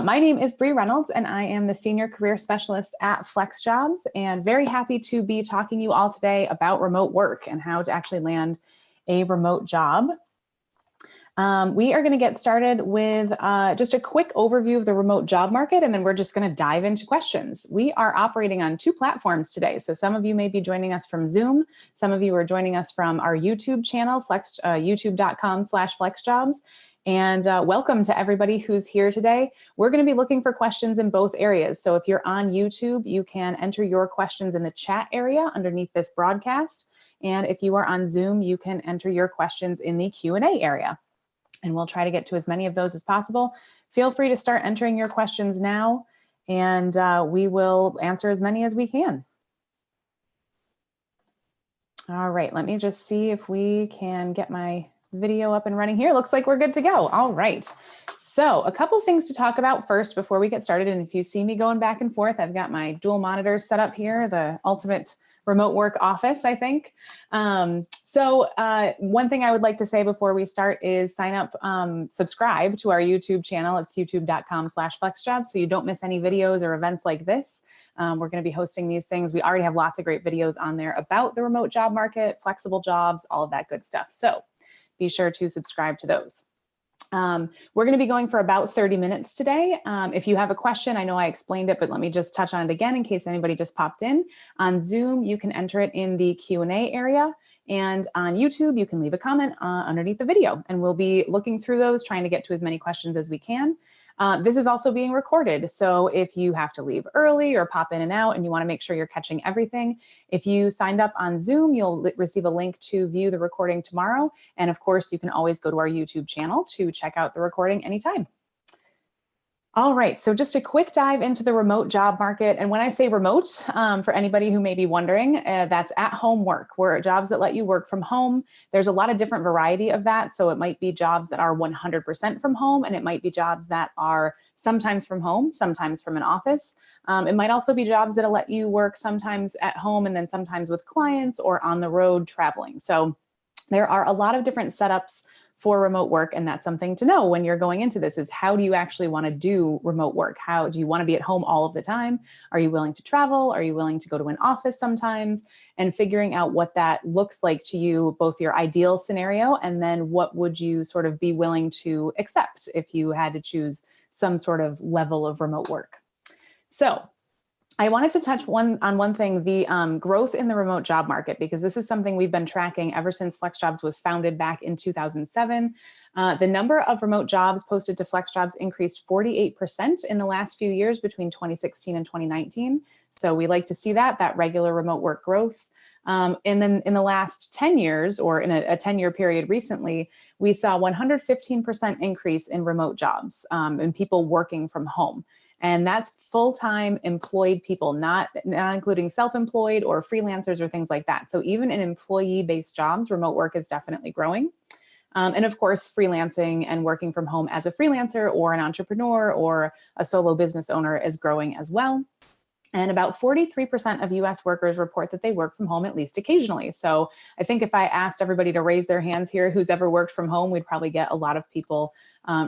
My name is Brie Reynolds, and I am the Senior Career Specialist at FlexJobs, and very happy to be talking to you all today about remote work and how to actually land a remote job. We are going to get started with just a quick overview of the remote job market, and then we're just going to dive into questions. We are operating on two platforms today. So some of you may be joining us from Zoom. Some of you are joining us from our YouTube channel, youtube.com/flexjobs. And welcome to everybody who's here today. We're going to be looking for questions in both areas. So if you're on YouTube, you can enter your questions in the chat area underneath this broadcast. And if you are on Zoom, you can enter your questions in the Q&A area. And we'll try to get to as many of those as possible. Feel free to start entering your questions now, and we will answer as many as we can. All right, let me just see if we can get my video up and running here. Looks like we're good to go. All right. So a couple things to talk about first before we get started. And if you see me going back and forth, I've got my dual monitors set up here, the ultimate remote work office, I think. One thing I would like to say before we start is sign up, subscribe to our YouTube channel. It's youtube.com/flexjobs, so you don't miss any videos or events like this. We're going to be hosting these things. We already have lots of great videos on there about the remote job market, flexible jobs, all of that good stuff. So be sure to subscribe to those. We're going to be going for about 30 minutes today. If you have a question, I know I explained it, but let me just touch on it again in case anybody just popped in. On Zoom, you can enter it in the Q&A area. And on YouTube, you can leave a comment underneath the video. And we'll be looking through those, trying to get to as many questions as we can. This is also being recorded. So if you have to leave early or pop in and out and you want to make sure you're catching everything, if you signed up on Zoom, you'll receive a link to view the recording tomorrow. And of course, you can always go to our YouTube channel to check out the recording anytime. All right, so just a quick dive into the remote job market. And when I say remote, for anybody who may be wondering, that's at-home work, where jobs that let you work from home. There's a lot of different variety of that. So it might be jobs that are 100% from home, and it might be jobs that are sometimes from home, sometimes from an office. It might also be jobs that let you work sometimes at home and then sometimes with clients or on the road traveling. So there are a lot of different setups for remote work, and that's something to know when you're going into this is how do you actually want to do remote work? How do you want to be at home all of the time? Are you willing to travel? Are you willing to go to an office sometimes? And figuring out what that looks like to you, both your ideal scenario and then what would you sort of be willing to accept if you had to choose some sort of level of remote work. So I wanted to touch on one thing, the growth in the remote job market, because this is something we've been tracking ever since FlexJobs was founded back in 2007. The number of remote jobs posted to FlexJobs increased 48% in the last few years between 2016 and 2019. So we like to see that regular remote work growth. And then in the last 10 years, or in a 10-year period recently, we saw 115% increase in remote jobs and people working from home. And that's full-time employed people, not including self-employed or freelancers or things like that. So even in employee-based jobs, remote work is definitely growing. And of course, freelancing and working from home as a freelancer or an entrepreneur or a solo business owner is growing as well. And about 43% of US workers report that they work from home at least occasionally. So I think if I asked everybody to raise their hands here who's ever worked from home, we'd probably get a lot of people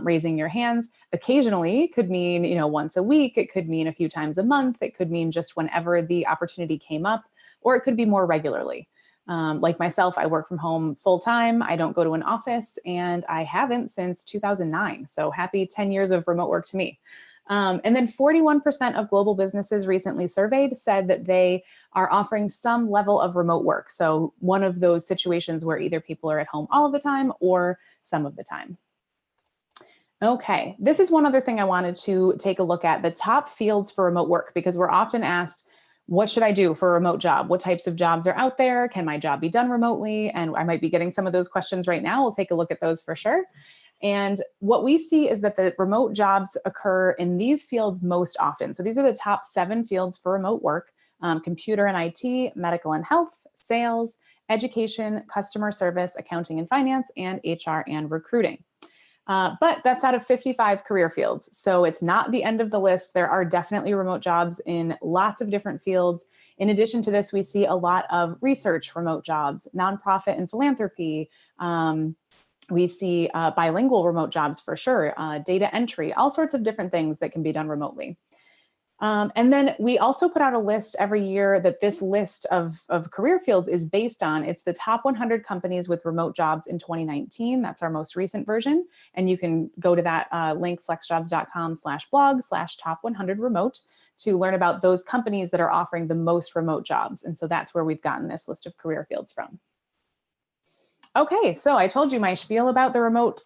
raising your hands. Occasionally could mean, once a week. It could mean a few times a month. It could mean just whenever the opportunity came up, or it could be more regularly. Like myself, I work from home full time. I don't go to an office, and I haven't since 2009. So happy 10 years of remote work to me. And then 41% of global businesses recently surveyed said that they are offering some level of remote work. So one of those situations where either people are at home all of the time or some of the time. Okay, this is one other thing I wanted to take a look at, the top fields for remote work, because we're often asked, what should I do for a remote job? What types of jobs are out there? Can my job be done remotely? And I might be getting some of those questions right now. We'll take a look at those for sure. And what we see is that the remote jobs occur in these fields most often. So these are the top 7 fields for remote work: computer and IT, medical and health, sales, education, customer service, accounting and finance, and HR and recruiting. But that's out of 55 career fields. So it's not the end of the list. There are definitely remote jobs in lots of different fields. In addition to this, we see a lot of research remote jobs, nonprofit and philanthropy, We see bilingual remote jobs for sure, data entry, all sorts of different things that can be done remotely. And then we also put out a list every year that this list of career fields is based on. It's the top 100 companies with remote jobs in 2019. That's our most recent version. And you can go to that link, flexjobs.com/blog/top 100 remote, to learn about those companies that are offering the most remote jobs. And so that's where we've gotten this list of career fields from. Okay, so I told you my spiel about the remote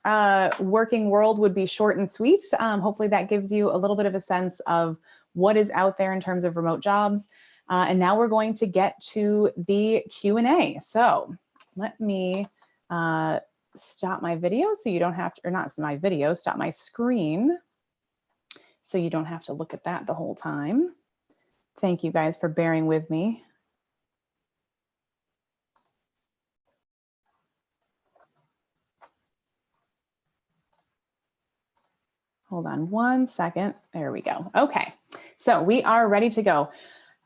working world would be short and sweet. Hopefully that gives you a little bit of a sense of what is out there in terms of remote jobs. And now we're going to get to the Q&A. So let me stop my video so you don't have to, or not my video, stop my screen so you don't have to look at that the whole time. Thank you guys for bearing with me. Hold on one second. There we go. Okay, so we are ready to go.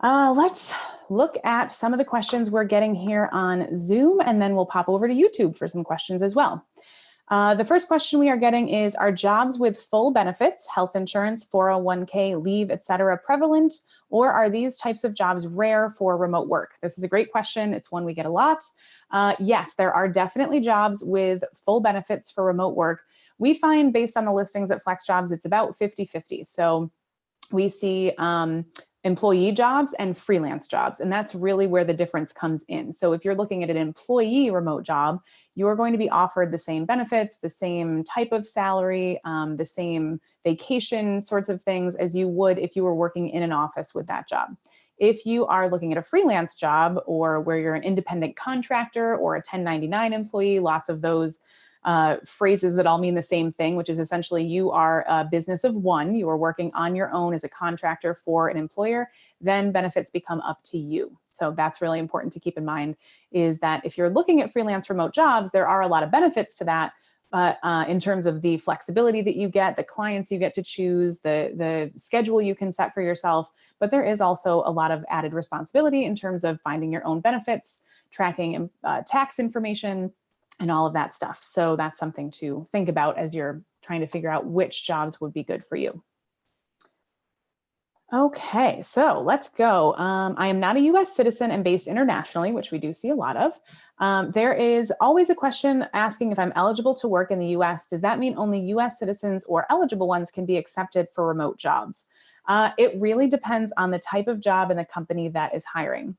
Let's look at some of the questions we're getting here on Zoom, and then we'll pop over to YouTube for some questions as well. The first question we are getting is, are jobs with full benefits, health insurance, 401k, leave, etc., prevalent, or are these types of jobs rare for remote work? This is a great question. It's one we get a lot. Yes, there are definitely jobs with full benefits for remote work. We find, based on the listings at FlexJobs, it's about 50-50. So we see employee jobs and freelance jobs, and that's really where the difference comes in. So if you're looking at an employee remote job, you're going to be offered the same benefits, the same type of salary, the same vacation sorts of things as you would if you were working in an office with that job. If you are looking at a freelance job, or where you're an independent contractor or a 1099 employee, lots of those phrases that all mean the same thing, which is essentially you are a business of one, you are working on your own as a contractor for an employer, then benefits become up to you. So that's really important to keep in mind, is that if you're looking at freelance remote jobs, there are a lot of benefits to that. But in terms of the flexibility that you get, the clients you get to choose, the schedule you can set for yourself, but there is also a lot of added responsibility in terms of finding your own benefits, tracking tax information, and all of that stuff. So that's something to think about as you're trying to figure out which jobs would be good for you. Okay, so let's go. I am not a US citizen and based internationally, which we do see a lot of. There is always a question asking if I'm eligible to work in the US. Does that mean only US citizens or eligible ones can be accepted for remote jobs? It really depends on the type of job and the company that is hiring.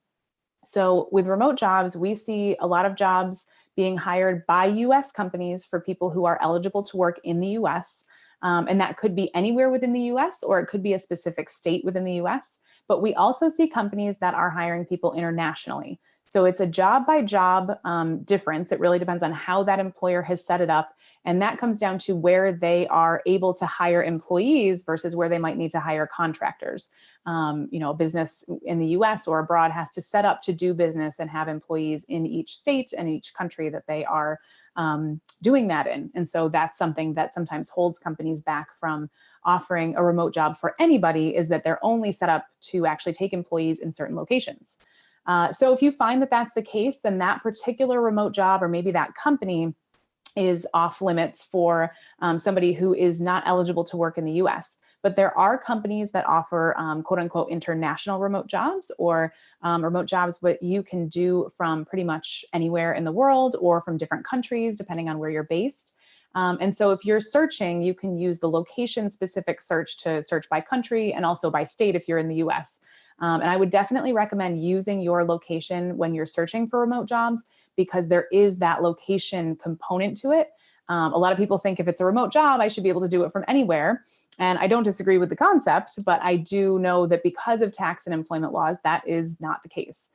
So with remote jobs, we see a lot of jobs being hired by US companies for people who are eligible to work in the US. And that could be anywhere within the US, or it could be a specific state within the US. But we also see companies that are hiring people internationally. So it's a job by job difference. It really depends on how that employer has set it up. And that comes down to where they are able to hire employees versus where they might need to hire contractors. You know, a business in the US or abroad has to set up to do business and have employees in each state and each country that they are doing that in. And so that's something that sometimes holds companies back from offering a remote job for anybody, is that they're only set up to actually take employees in certain locations. So if you find that that's the case, then that particular remote job, or maybe that company, is off limits for somebody who is not eligible to work in the US. But there are companies that offer quote unquote international remote jobs, or remote jobs that you can do from pretty much anywhere in the world or from different countries, depending on where you're based. And so if you're searching, you can use the location specific search to search by country and also by state if you're in the US. And I would definitely recommend using your location when you're searching for remote jobs, because there is that location component to it. A lot of people think if it's a remote job, I should be able to do it from anywhere. And I don't disagree with the concept, but I do know that because of tax and employment laws, that is not the case.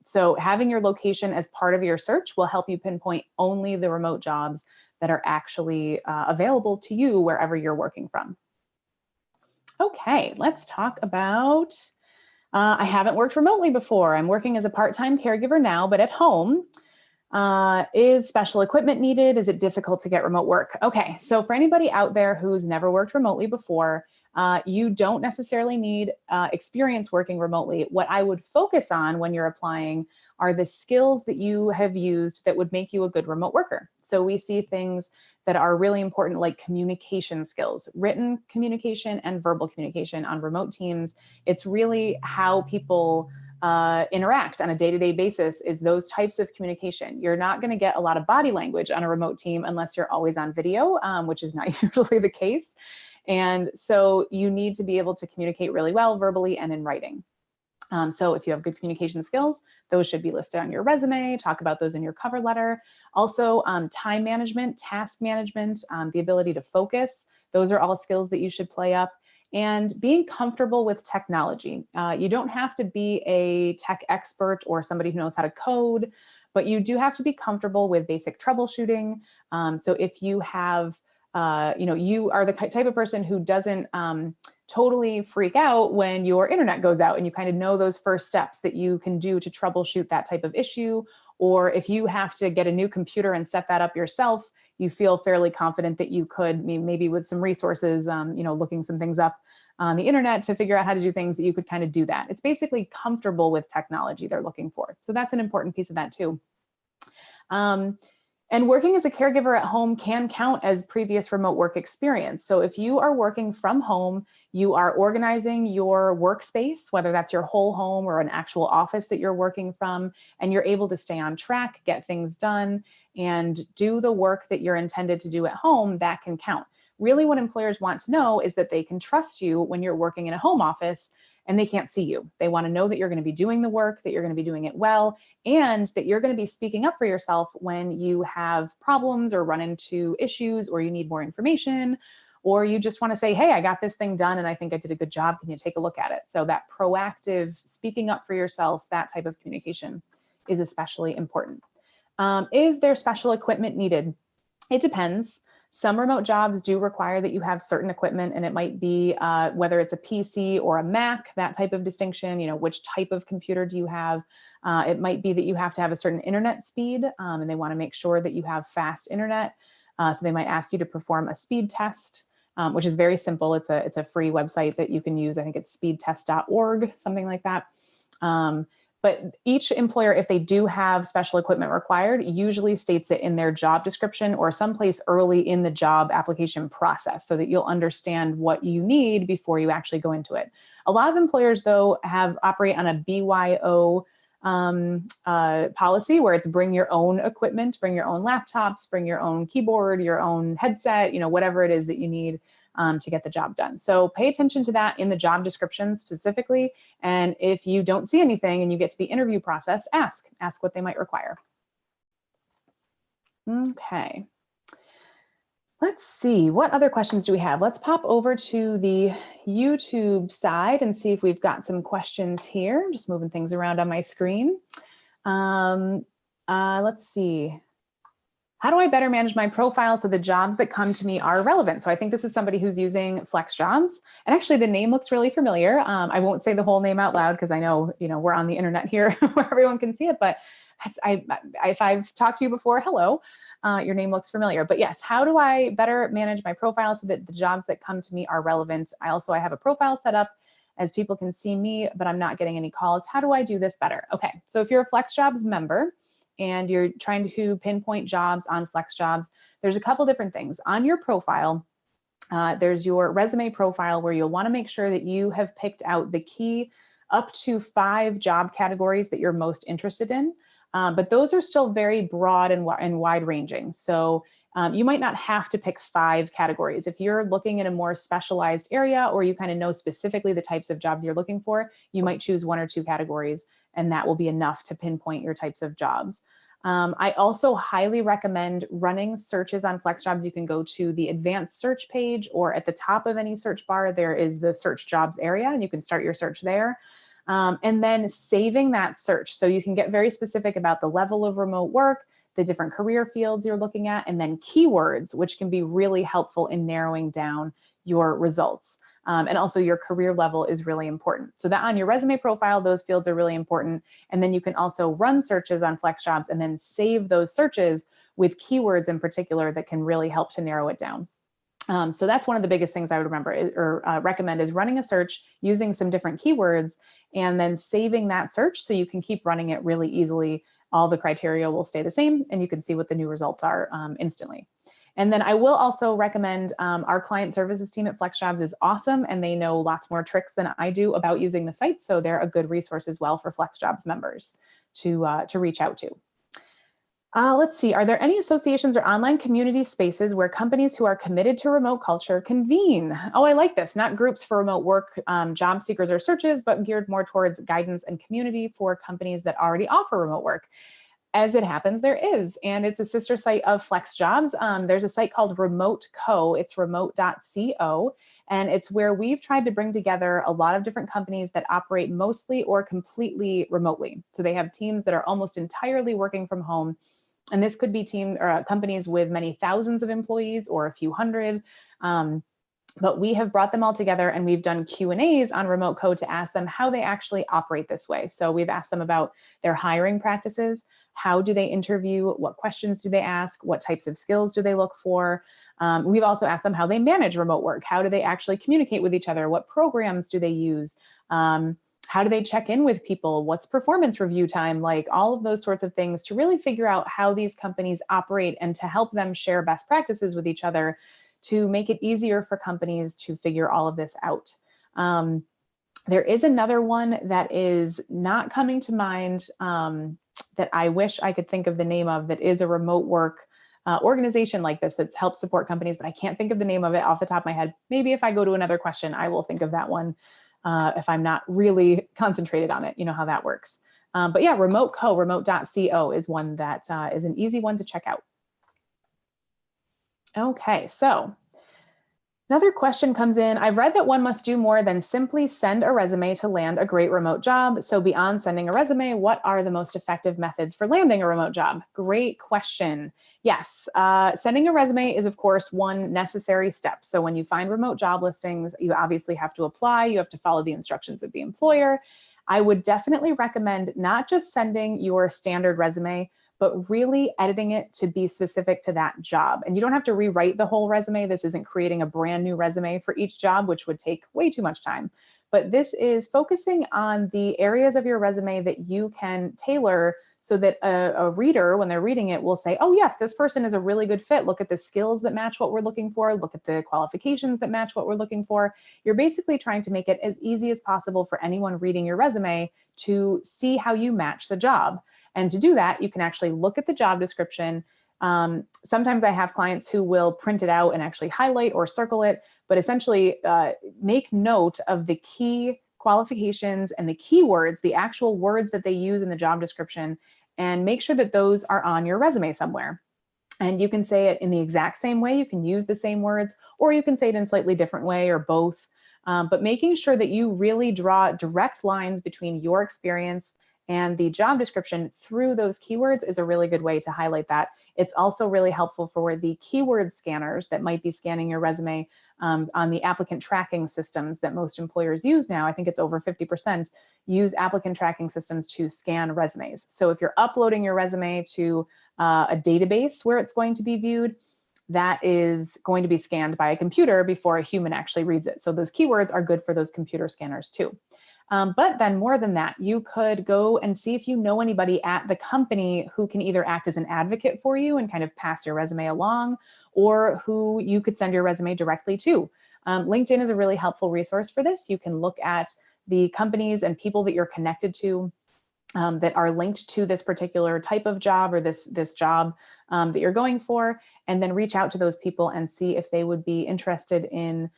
So having your location as part of your search will help you pinpoint only the remote jobs that are actually available to you wherever you're working from. Okay, let's talk about, I haven't worked remotely before. I'm working as a part-time caregiver now, but at home. Is special equipment needed? Is it difficult to get remote work? Okay, so for anybody out there who's never worked remotely before, You don't necessarily need experience working remotely. What I would focus on when you're applying are the skills that you have used that would make you a good remote worker. So we see things that are really important, like communication skills, written communication and verbal communication on remote teams. It's really how people interact on a day-to-day basis, is those types of communication. You're not going to get a lot of body language on a remote team unless you're always on video, which is not usually the case. And so you need to be able to communicate really well verbally and in writing. So if you have good communication skills, those should be listed on your resume. Talk about those in your cover letter. Also, time management, task management, the ability to focus. Those are all skills that you should play up. And being comfortable with technology. You don't have to be a tech expert or somebody who knows how to code, but you do have to be comfortable with basic troubleshooting. So if you have, you are the type of person who doesn't totally freak out when your internet goes out, and you kind of know those first steps that you can do to troubleshoot that type of issue. Or if you have to get a new computer and set that up yourself, you feel fairly confident that you could, maybe with some resources, looking some things up on the internet to figure out how to do things, that you could kind of do that. It's basically comfortable with technology they're looking for. So that's an important piece of that too. And working as a caregiver at home can count as previous remote work experience. So if you are working from home, you are organizing your workspace, whether that's your whole home or an actual office that you're working from, and you're able to stay on track, get things done, and do the work that you're intended to do at home, that can count. Really, what employers want to know is that they can trust you when you're working in a home office and they can't see you. They want to know that you're going to be doing the work, that you're going to be doing it well, and that you're going to be speaking up for yourself when you have problems or run into issues, or you need more information, or you just want to say, hey, I got this thing done and I think I did a good job. Can you take a look at it? So that proactive speaking up for yourself, that type of communication is especially important. Is there special equipment needed? It depends. Some remote jobs do require that you have certain equipment, and it might be whether it's a PC or a Mac, that type of distinction, which type of computer do you have? It might be that you have to have a certain internet speed, and they want to make sure that you have fast internet. So they might ask you to perform a speed test, which is very simple. It's a free website that you can use. I think it's speedtest.org, something like that. But each employer, if they do have special equipment required, usually states it in their job description or someplace early in the job application process, so that you'll understand what you need before you actually go into it. A lot of employers, though, operate on a BYO policy, where it's bring your own equipment, bring your own laptops, bring your own keyboard, your own headset, whatever it is that you need to get the job done. So pay attention to that in the job description specifically. And if you don't see anything and you get to the interview process, ask what they might require. Okay. Let's see, what other questions do we have? Let's pop over to the YouTube side and see if we've got some questions here. I'm just moving things around on my screen. Let's see. How do I better manage my profile so the jobs that come to me are relevant? So I think this is somebody who's using FlexJobs, and actually the name looks really familiar. I won't say the whole name out loud because I know, we're on the internet here where everyone can see it, but if I've talked to you before, hello, your name looks familiar. But yes, how do I better manage my profile so that the jobs that come to me are relevant? I have a profile set up as people can see me, but I'm not getting any calls. How do I do this better? Okay, so if you're a FlexJobs member, and you're trying to pinpoint jobs on FlexJobs, there's a couple different things. On your profile, there's your resume profile, where you'll want to make sure that you have picked out the key up to 5 job categories that you're most interested in. But those are still very broad and wide ranging. So you might not have to pick 5 categories. If you're looking in a more specialized area, or you kind of know specifically the types of jobs you're looking for, you might choose 1 or 2 categories, and that will be enough to pinpoint your types of jobs. I also highly recommend running searches on FlexJobs. You can go to the advanced search page, or at the top of any search bar, there is the search jobs area, and you can start your search there. And then saving that search. So you can get very specific about the level of remote work, the different career fields you're looking at, and then keywords, which can be really helpful in narrowing down your results. And also your career level is really important. So that on your resume profile, those fields are really important. And then you can also run searches on FlexJobs and then save those searches with keywords in particular that can really help to narrow it down. So that's one of the biggest things I would recommend is running a search using some different keywords and then saving that search so you can keep running it really easily. All the criteria will stay the same and you can see what the new results are instantly. And then I will also recommend our client services team at FlexJobs is awesome and they know lots more tricks than I do about using the site. So they're a good resource as well for FlexJobs members to reach out to. Let's see, are there any associations or online community spaces where companies who are committed to remote culture convene? Oh, I like this. Not groups for remote work, job seekers or searches, but geared more towards guidance and community for companies that already offer remote work. As it happens, there is, and it's a sister site of FlexJobs. There's a site called Remote Co. It's remote.co, and it's where we've tried to bring together a lot of different companies that operate mostly or completely remotely. So they have teams that are almost entirely working from home. And this could be companies with many thousands of employees or a few hundred. But we have brought them all together and we've done Q&As on Remote Co to ask them how they actually operate this way. So we've asked them about their hiring practices. How do they interview? What questions do they ask? What types of skills do they look for? We've also asked them how they manage remote work. How do they actually communicate with each other? What programs do they use? How do they check in with people? What's performance review time like? All of those sorts of things to really figure out how these companies operate and to help them share best practices with each other to make it easier for companies to figure all of this out. There is another one that is not coming to mind that I wish I could think of the name of, that is a remote work organization like this that helps support companies, but I can't think of the name of it off the top of my head. Maybe if I go to another question, I will think of that one if I'm not really concentrated on it. You know how that works. But yeah, Remote Co, remote.co is one that is an easy one to check out. Okay, so another question comes in. I've read that one must do more than simply send a resume to land a great remote job. So beyond sending a resume, what are the most effective methods for landing a remote job? Great question. Yes, sending a resume is of course one necessary step. So when you find remote job listings, you obviously have to apply, you have to follow the instructions of the employer. I would definitely recommend not just sending your standard resume, but really editing it to be specific to that job. And you don't have to rewrite the whole resume. This isn't creating a brand new resume for each job, which would take way too much time. But this is focusing on the areas of your resume that you can tailor so that a reader, when they're reading it, will say, oh yes, this person is a really good fit. Look at the skills that match what we're looking for. Look at the qualifications that match what we're looking for. You're basically trying to make it as easy as possible for anyone reading your resume to see how you match the job. And to do that, you can actually look at the job description. Sometimes I have clients who will print it out and actually highlight or circle it, but essentially make note of the key qualifications and the keywords, the actual words that they use in the job description, and make sure that those are on your resume somewhere. And you can say it in the exact same way. You can use the same words, or you can say it in a slightly different way, or both. But making sure that you really draw direct lines between your experience and the job description through those keywords is a really good way to highlight that. It's also really helpful for the keyword scanners that might be scanning your resume on the applicant tracking systems that most employers use now. I think it's over 50% use applicant tracking systems to scan resumes. So if you're uploading your resume to a database where it's going to be viewed, that is going to be scanned by a computer before a human actually reads it. So those keywords are good for those computer scanners too. But then more than that, you could go and see if you know anybody at the company who can either act as an advocate for you and kind of pass your resume along, or who you could send your resume directly to. LinkedIn is a really helpful resource for this. You can look at the companies and people that you're connected to that are linked to this particular type of job or this job that you're going for, and then reach out to those people and see if they would be interested in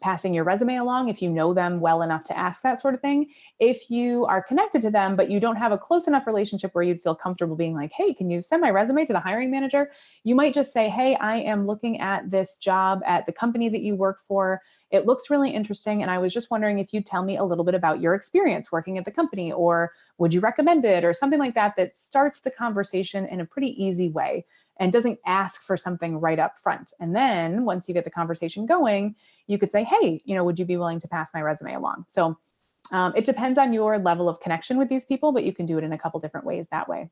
passing your resume along, if you know them well enough to ask that sort of thing. If you are connected to them, but you don't have a close enough relationship where you'd feel comfortable being like, hey, can you send my resume to the hiring manager? You might just say, hey, I am looking at this job at the company that you work for. It looks really interesting. And I was just wondering if you'd tell me a little bit about your experience working at the company, or would you recommend it, or something like that, that starts the conversation in a pretty easy way and doesn't ask for something right up front. And then once you get the conversation going, you could say, hey, would you be willing to pass my resume along? So it depends on your level of connection with these people, but you can do it in a couple different ways that way.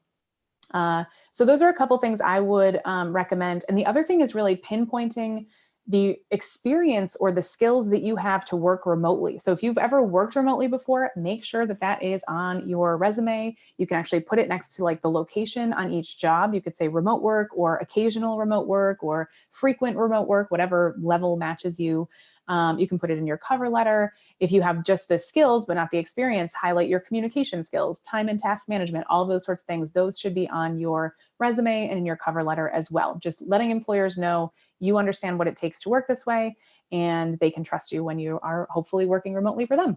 So those are a couple things I would recommend. And the other thing is really pinpointing the experience or the skills that you have to work remotely. So if you've ever worked remotely before, make sure that that is on your resume. You can actually put it next to like the location on each job. You could say remote work or occasional remote work or frequent remote work, whatever level matches you. You can put it in your cover letter. If you have just the skills, but not the experience, highlight your communication skills, time and task management, all of those sorts of things. Those should be on your resume and in your cover letter as well. Just letting employers know you understand what it takes to work this way, and they can trust you when you are hopefully working remotely for them.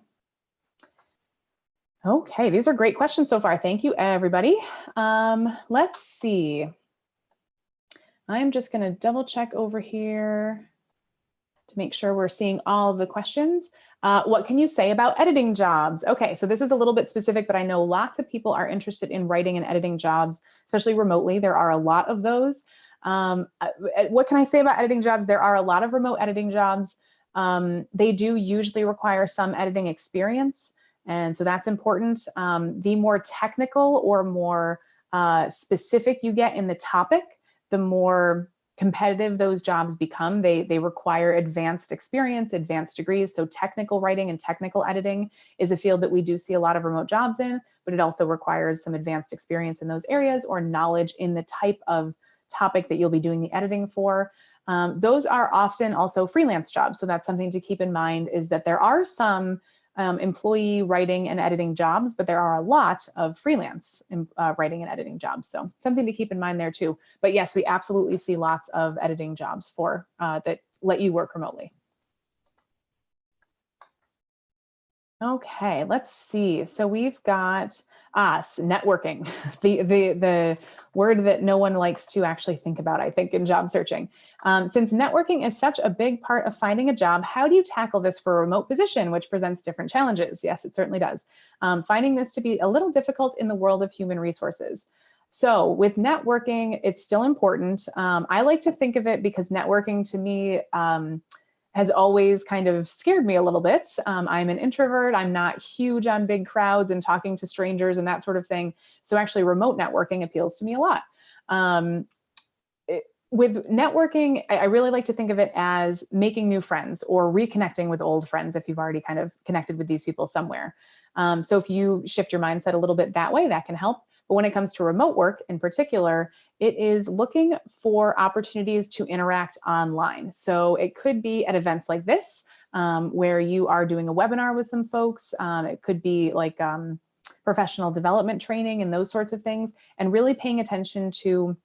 Okay, these are great questions so far. Thank you, everybody. Let's see. I'm just going to double check over here to make sure we're seeing all of the questions. What can you say about editing jobs? Okay, so this is a little bit specific, but I know lots of people are interested in writing and editing jobs, especially remotely. There are a lot of those. What can I say about editing jobs? There are a lot of remote editing jobs. They do usually require some editing experience, and so that's important. The more technical or more specific you get in the topic, the more competitive those jobs become. They require advanced experience, advanced degrees. So technical writing and technical editing is a field that we do see a lot of remote jobs in, but it also requires some advanced experience in those areas or knowledge in the type of topic that you'll be doing the editing for. Those are often also freelance jobs. So that's something to keep in mind, is that there are some employee writing and editing jobs, but there are a lot of freelance writing and editing jobs. So something to keep in mind there too. But yes, we absolutely see lots of editing jobs for that let you work remotely. Okay, let's see. So we've got networking, the word that no one likes to actually think about, I think, in job searching. Since networking is such a big part of finding a job, how do you tackle this for a remote position, which presents different challenges? Yes, it certainly does. Finding this to be a little difficult in the world of human resources. So with networking, it's still important. I like to think of it, because networking to me, has always kind of scared me a little bit. I'm an introvert. I'm not huge on big crowds and talking to strangers and that sort of thing. So actually remote networking appeals to me a lot. With networking, I really like to think of it as making new friends or reconnecting with old friends if you've already kind of connected with these people somewhere. So if you shift your mindset a little bit that way, that can help. But when it comes to remote work in particular, it is looking for opportunities to interact online. So it could be at events like this, where you are doing a webinar with some folks. It could be like professional development training and those sorts of things, and really paying attention to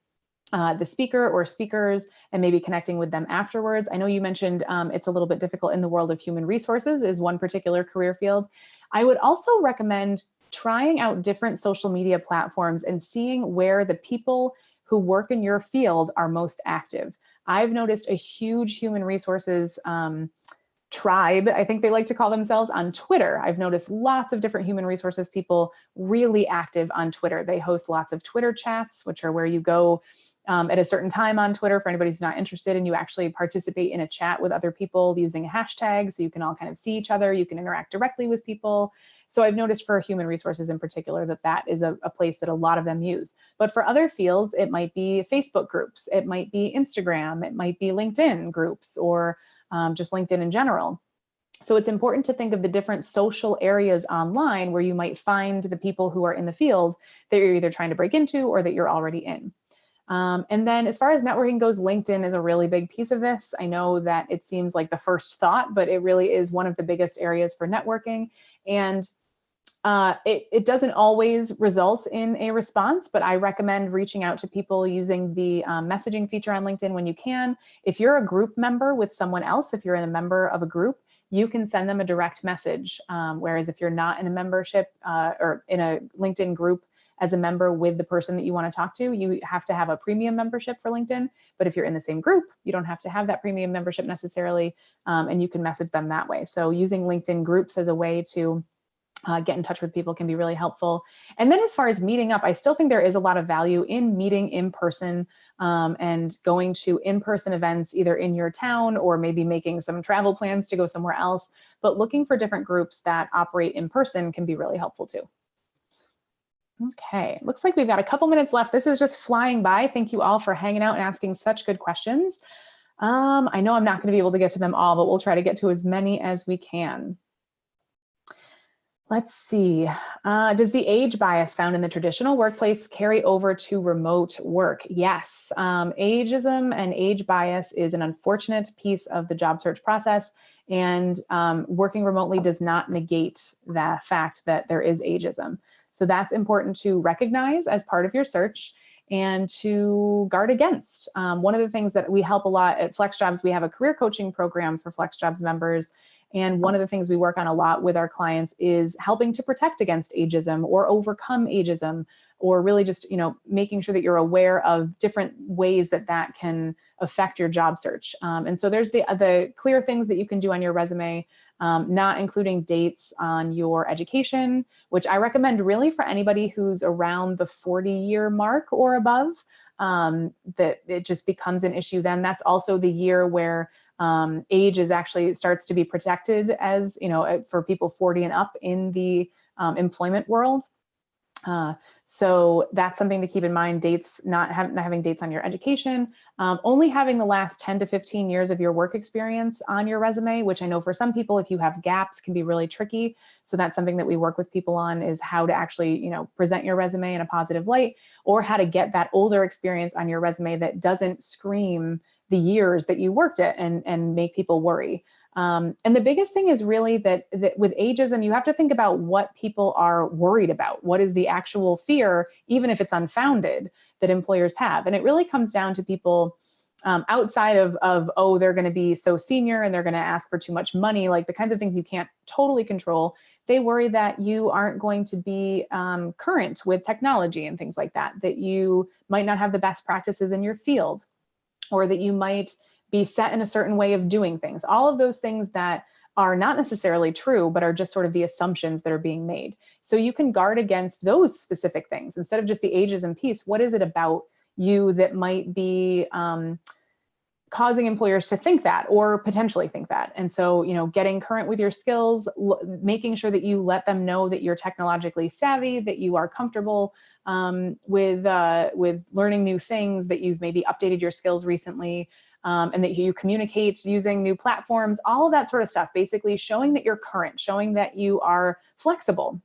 the speaker or speakers and maybe connecting with them afterwards. I know you mentioned it's a little bit difficult in the world of human resources is one particular career field. I would also recommend trying out different social media platforms and seeing where the people who work in your field are most active. I've noticed a huge human resources tribe, I think they like to call themselves, on Twitter. I've noticed lots of different human resources people really active on Twitter. They host lots of Twitter chats, which are where you go at a certain time on Twitter for anybody who's not interested, and you actually participate in a chat with other people using a hashtag, so you can all kind of see each other, you can interact directly with people. So I've noticed for human resources in particular that that is a place that a lot of them use. But for other fields, it might be Facebook groups, it might be Instagram, it might be LinkedIn groups, or just LinkedIn in general. So it's important to think of the different social areas online where you might find the people who are in the field that you're either trying to break into or that you're already in. And then as far as networking goes, LinkedIn is a really big piece of this. I know that it seems like the first thought, but it really is one of the biggest areas for networking. And it doesn't always result in a response, but I recommend reaching out to people using the messaging feature on LinkedIn when you can. If you're a group member with someone else, if you're a member of a group, you can send them a direct message. Whereas if you're not in a membership or in a LinkedIn group as a member with the person that you want to talk to, you have to have a premium membership for LinkedIn. But if you're in the same group, you don't have to have that premium membership necessarily, and you can message them that way. So using LinkedIn groups as a way to get in touch with people can be really helpful. And then as far as meeting up, I still think there is a lot of value in meeting in person and going to in-person events, either in your town or maybe making some travel plans to go somewhere else. But looking for different groups that operate in person can be really helpful too. Okay, looks like we've got a couple minutes left. This is just flying by. Thank you all for hanging out and asking such good questions. I know I'm not going to be able to get to them all, but we'll try to get to as many as we can. Let's see. Does the age bias found in the traditional workplace carry over to remote work? Yes. Ageism and age bias is an unfortunate piece of the job search process, and working remotely does not negate the fact that there is ageism. So that's important to recognize as part of your search and to guard against. One of the things that we help a lot at FlexJobs, we have a career coaching program for FlexJobs members. And one of the things we work on a lot with our clients is helping to protect against ageism or overcome ageism, or really just, making sure that you're aware of different ways that that can affect your job search. And so there's the clear things that you can do on your resume, not including dates on your education, which I recommend really for anybody who's around the 40-year mark or above, that it just becomes an issue then. That's also the year where age is actually starts to be protected as, for people 40 and up in the employment world. So that's something to keep in mind. Dates, not having dates on your education, only having the last 10 to 15 years of your work experience on your resume, which I know for some people, if you have gaps, can be really tricky. So that's something that we work with people on, is how to actually, present your resume in a positive light, or how to get that older experience on your resume that doesn't scream the years that you worked at and make people worry. And the biggest thing is really that with ageism, you have to think about what people are worried about. What is the actual fear, even if it's unfounded, that employers have? And it really comes down to people outside of, oh, they're going to be so senior and they're going to ask for too much money, like the kinds of things you can't totally control. They worry that you aren't going to be current with technology and things like that, that you might not have the best practices in your field, or that you might be set in a certain way of doing things. All of those things that are not necessarily true, but are just sort of the assumptions that are being made. So you can guard against those specific things instead of just the ageism piece. What is it about you that might be causing employers to think that, or potentially think that? And so, getting current with your skills, making sure that you let them know that you're technologically savvy, that you are comfortable with learning new things, that you've maybe updated your skills recently, and that you communicate using new platforms, all of that sort of stuff, basically showing that you're current, showing that you are flexible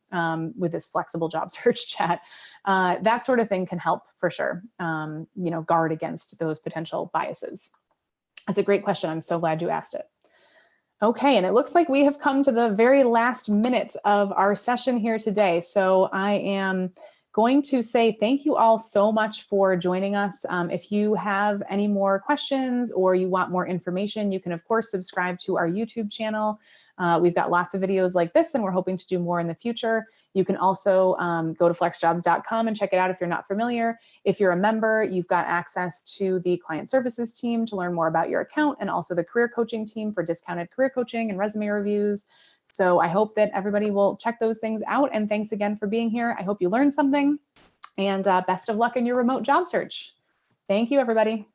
with this flexible job search chat. That sort of thing can help for sure, guard against those potential biases. That's a great question. I'm so glad you asked it. Okay, and it looks like we have come to the very last minute of our session here today. So I am going to say thank you all so much for joining us. If you have any more questions or you want more information, you can of course subscribe to our YouTube channel. We've got lots of videos like this, and we're hoping to do more in the future. You can also go to flexjobs.com and check it out if you're not familiar. If you're a member, you've got access to the client services team to learn more about your account, and also the career coaching team for discounted career coaching and resume reviews. So I hope that everybody will check those things out. And thanks again for being here. I hope you learned something, and best of luck in your remote job search. Thank you, everybody.